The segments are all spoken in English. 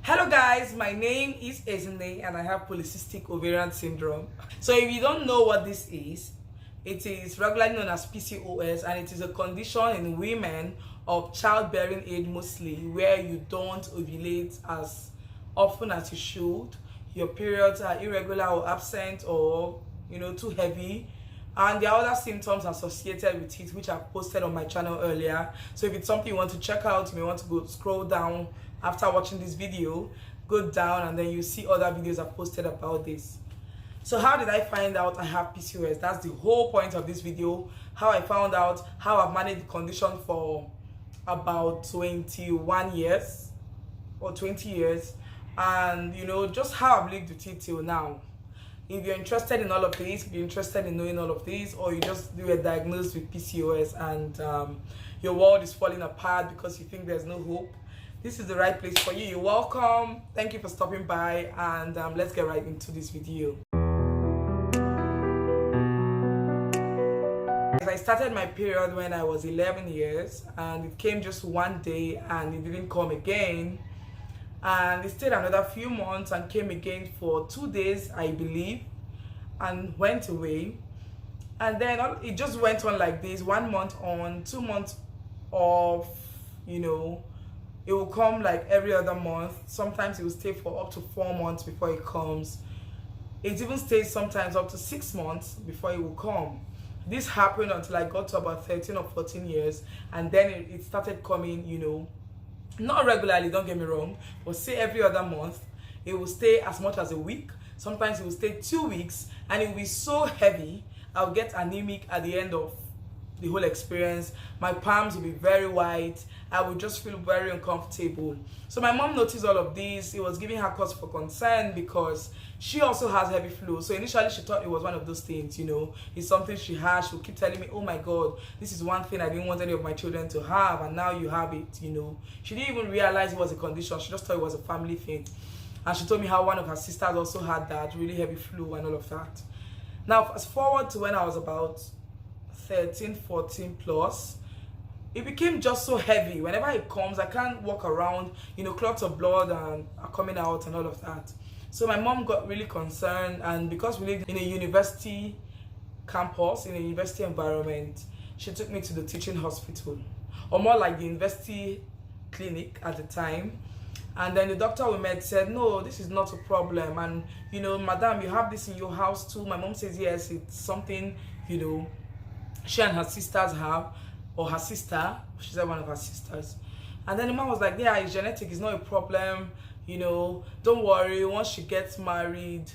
Hello guys, my name is Ezine and I have polycystic ovarian syndrome. So if you don't know what this is, it is regularly known as PCOS, and it is a condition in women of childbearing age mostly, where you don't ovulate as often as you should. Your periods are irregular or absent, or too heavy, and there are other symptoms associated with it which I've posted on my channel earlier. So if it's something you want to check out, you may want to go scroll down after watching this video, go down, and then you see other videos I've posted about this. So how did I find out I have PCOS? That's the whole point of this video. How I found out, how I've managed the condition for about 21 years or 20 years, and just how I've lived with it till now. If you're interested in all of this, if you're interested in knowing all of this, or you were diagnosed with PCOS and your world is falling apart because you think there's no hope, this is the right place for you. You're welcome. Thank you for stopping by, and let's get right into this video. I started my period when I was 11 years, and it came just one day and it didn't come again. And it stayed another few months and came again for 2 days, I believe, and went away. And then it just went on like this: 1 month on, 2 months off. It will come like every other month. Sometimes it will stay for up to 4 months before it comes. It even stays sometimes up to 6 months before it will come. This happened until I got to about 13 or 14 years, and then it started coming, not regularly, don't get me wrong, but say every other month. It will stay as much as a week. Sometimes it will stay 2 weeks, and it will be so heavy I'll get anemic at the end of the whole experience. My palms will be very white. I would just feel very uncomfortable. So my mom noticed all of this. It was giving her cause for concern because she also has heavy flow. So initially she thought it was one of those things, it's something she has. She'll keep telling me, oh my God, this is one thing I didn't want any of my children to have, and now you have it. She didn't even realize it was a condition. She just thought it was a family thing. And she told me how one of her sisters also had that really heavy flu and all of that. Now fast forward to when I was about 13, 14 plus, it became just so heavy. Whenever it comes, I can't walk around, clots of blood are coming out and all of that. So my mom got really concerned, and because we lived in a university campus, in a university environment, she took me to the teaching hospital, or more like the university clinic at the time. And then the doctor we met said, no, this is not a problem, and madam, you have this in your house too. My mom says yes, it's something she and her sisters have, or her sister, she said one of her sisters. And then the mom was like, yeah, it's genetic, it's not a problem, don't worry, once she gets married,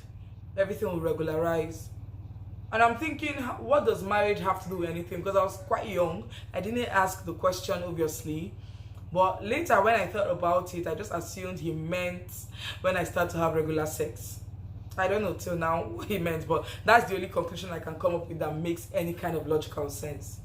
everything will regularize. And I'm thinking, what does marriage have to do with anything? Because I was quite young, I didn't ask the question, obviously. But later when I thought about it, I just assumed he meant when I start to have regular sex. I don't know till now what he meant, but that's the only conclusion I can come up with that makes any kind of logical sense.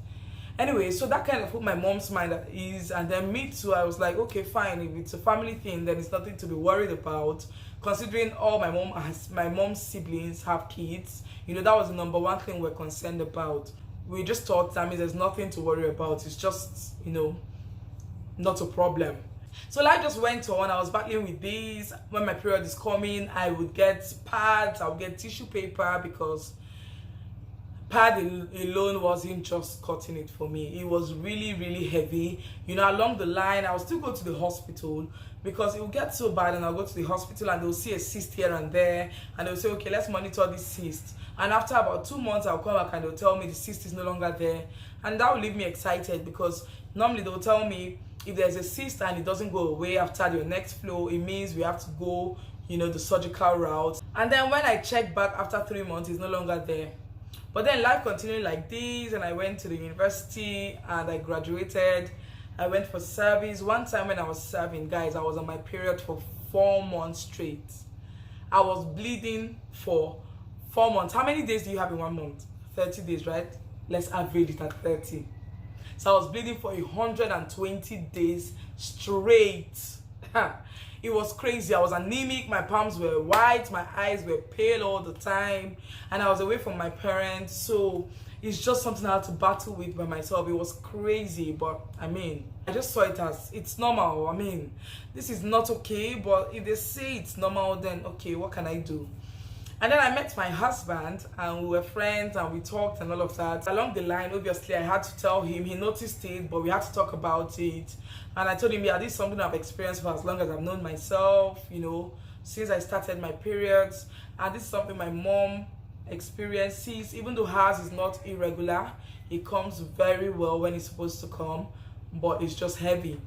Anyway, so that kind of put my mom's mind at ease, and then me too, I was like, okay, fine, if it's a family thing, then it's nothing to be worried about, considering all my mom's siblings have kids. That was the number one thing we're concerned about. We just thought, that means there's nothing to worry about, it's just, not a problem. So life just went on. I was battling with this. When my period is coming, I would get pads, I would get tissue paper, because pad alone wasn't just cutting it for me. It was really, really heavy. Along the line, I would still go to the hospital, because it would get so bad, and I'll go to the hospital and they'll see a cyst here and there, and they'll say, okay, let's monitor this cyst. And after about 2 months, I'll come back and they'll tell me the cyst is no longer there. And that will leave me excited, because normally they'll tell me if there's a cyst and it doesn't go away after your next flow, it means we have to go, the surgical route. And then when I checked back after 3 months, it's no longer there. But then life continued like this, and I went to the university and I graduated. I went for service. One time when I was serving, guys, I was on my period for 4 months straight. I was bleeding for 4 months. How many days do you have in 1 month? 30 days, right? Let's average it at 30. So I was bleeding for 120 days straight. It was crazy. I was anemic, my palms were white, my eyes were pale all the time, and I was away from my parents. So it's just something I had to battle with by myself. It was crazy, but I mean, I just saw it as it's normal. I mean, this is not okay, but if they say it's normal, then okay, what can I do? And then I met my husband and we were friends and we talked and all of that. Along the line, obviously, I had to tell him. He noticed it, but we had to talk about it. And I told him, yeah, this is something I've experienced for as long as I've known myself, you know, since I started my periods. And this is something my mom experiences. Even though hers is not irregular, it comes very well when it's supposed to come, but it's just heavy.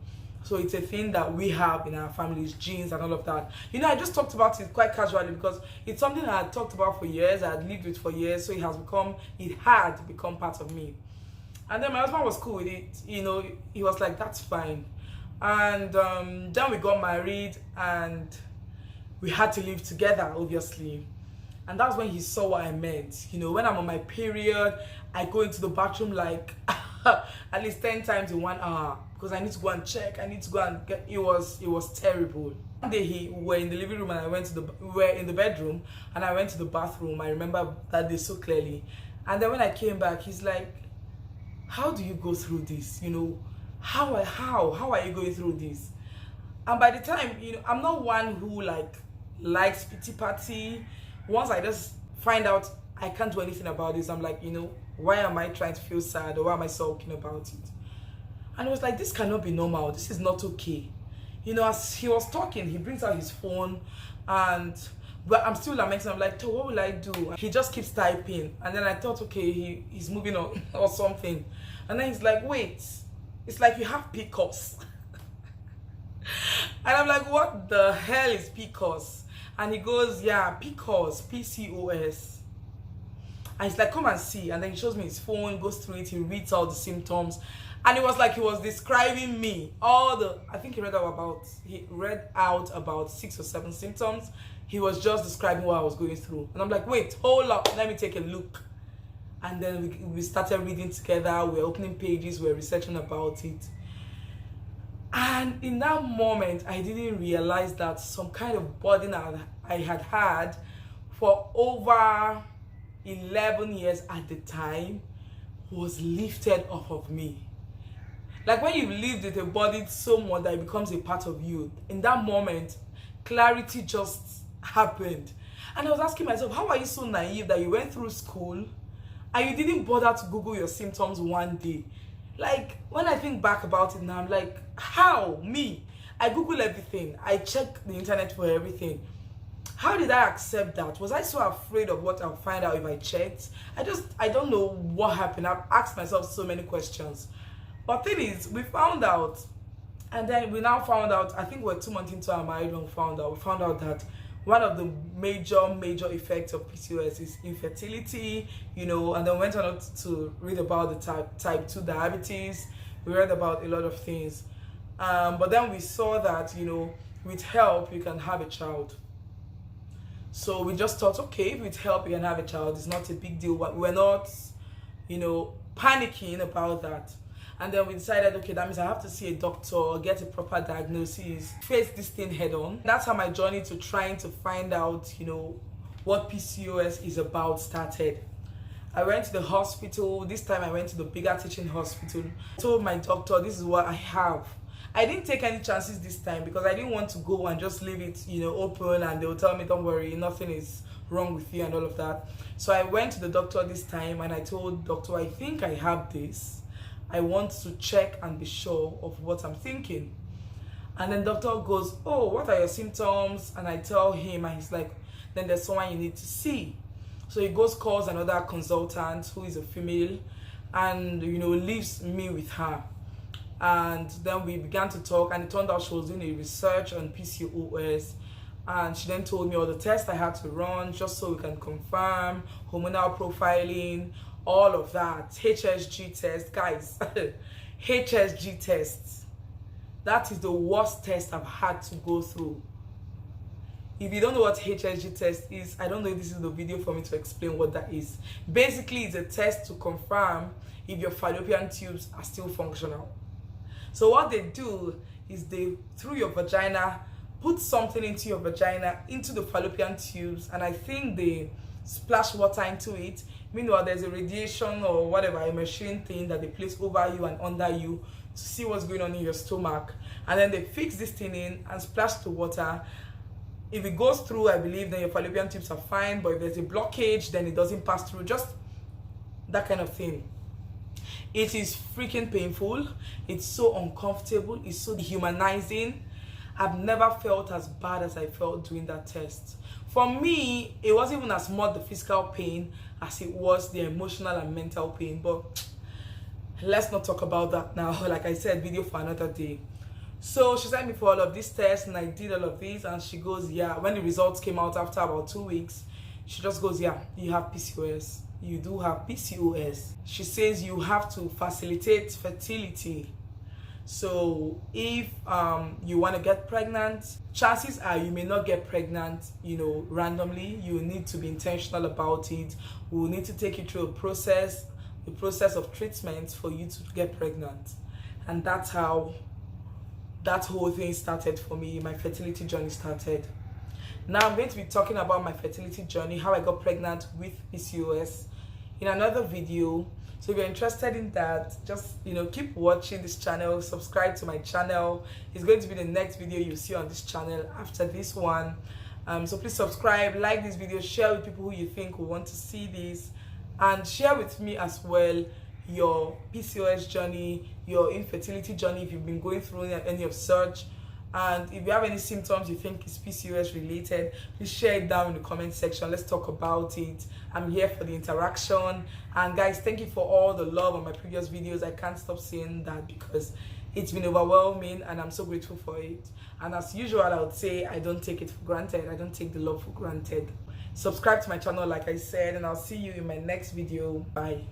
So it's a thing that we have in our families, genes and all of that. You know, I just talked about it quite casually because it's something I had talked about for years, I had lived with for years, so it had become part of me. And then my husband was cool with it, you know, he was like, that's fine. And then we got married and we had to live together, obviously. And that's when he saw what I meant. You know, when I'm on my period, I go into the bathroom like at least 10 times in 1 hour because I need to go and check. I need to go and get. It was terrible. One day we were in the living room and we were in the bedroom and I went to the bathroom. I remember that day so clearly. And then when I came back, he's like, "How do you go through this? You know, how are you going through this?" And by the time, you know, I'm not one who likes pity party. Once I just find out I can't do anything about this, I'm like, you know, why am I trying to feel sad or why am I sulking about it? And it was like, this cannot be normal. This is not okay. You know, as he was talking, he brings out his phone but I'm still lamenting. I'm like, what will I do? He just keeps typing. And then I thought, okay, he's moving on or something. And then he's like, wait, it's like you have PCOS. And I'm like, what the hell is PCOS? And he goes, yeah, PCOS, PCOS. And he's like, come and see. And then he shows me his phone, goes through it, he reads all the symptoms. And it was like he was describing me. I think he read out about 6 or 7 symptoms. He was just describing what I was going through. And I'm like, wait, hold up, let me take a look. And then we started reading together, we're opening pages, we're researching about it. And in that moment, I didn't realize that some kind of burden I had for over 11 years at the time was lifted off of me. Like when you've lived with a burden so much that it becomes a part of you, in that moment, clarity just happened. And I was asking myself, how are you so naive that you went through school and you didn't bother to Google your symptoms one day? Like, when I think back about it now, I'm like, how? Me? I Google everything. I check the internet for everything. How did I accept that? Was I so afraid of what I'll find out if I checked? I don't know what happened. I've asked myself so many questions. But thing is, we found out, and then we now found out, I think we're 2 months into our marriage when we found out that one of the major effects of PCOS is infertility, you know, and then went on to read about the type 2 diabetes. We read about a lot of things. But then we saw that, you know, with help, you can have a child. So we just thought, okay, with help, you can have a child. It's not a big deal. But we're not, you know, panicking about that. And then we decided, okay, that means I have to see a doctor, get a proper diagnosis, face this thing head on. That's how my journey to trying to find out, you know, what PCOS is about started. I went to the hospital. This time I went to the bigger teaching hospital. I told my doctor, this is what I have. I didn't take any chances this time because I didn't want to go and just leave it, you know, open and they'll tell me, don't worry, nothing is wrong with you and all of that. So I went to the doctor this time and I told the doctor, I think I have this. I want to check and be sure of what I'm thinking. And then doctor goes, oh, what are your symptoms? And I tell him, and he's like, then there's someone you need to see. So he goes, calls another consultant who is a female and, you know, leaves me with her. And then we began to talk and it turned out she was doing a research on PCOS. And she then told me all the tests I had to run just so we can confirm, hormonal profiling, all of that, HSG test, guys. HSG tests, that is the worst test I've had to go through. If you don't know what HSG test is, I don't know if this is the video for me to explain what that is. Basically, it's a test to confirm if your fallopian tubes are still functional. So what they do is they, through your vagina, put something into your vagina, into the fallopian tubes, and I think they splash water into it. Meanwhile, there's a radiation or whatever, a machine thing that they place over you and under you to see what's going on in your stomach. And then they fix this thing in and splash the water. If it goes through, I believe, then your fallopian tubes are fine. But if there's a blockage, then it doesn't pass through. Just that kind of thing. It is freaking painful. It's so uncomfortable. It's so dehumanizing. I've never felt as bad as I felt doing that test. For me, it wasn't even as much the physical pain as it was the emotional and mental pain. But let's not talk about that now. Like I said, video for another day. So she sent me for all of these tests and I did all of these, and she goes, yeah, when the results came out after about 2 weeks, she just goes, yeah, you have PCOS. You do have PCOS. She says you have to facilitate fertility. So if you want to get pregnant, chances are you may not get pregnant, you know, randomly. You need to be intentional about it. We will need to take you through the process of treatment for you to get pregnant. And that's how that whole thing started for me. My fertility journey started. Now I'm going to be talking about my fertility journey, how I got pregnant with PCOS, in another video. So if you're interested in that, just, you know, keep watching this channel, subscribe to my channel. It's going to be the next video you see on this channel after this one. So please subscribe, like this video, share with people who you think will want to see this, and share with me as well your PCOS journey, your infertility journey, if you've been going through any of such. And if you have any symptoms you think is PCOS related, please share it down in the comment section. Let's talk about it. I'm here for the interaction. And guys, thank you for all the love on my previous videos. I can't stop saying that because it's been overwhelming and I'm so grateful for it. And as usual, I would say I don't take it for granted. I don't take the love for granted. Subscribe to my channel like I said, and I'll see you in my next video. Bye.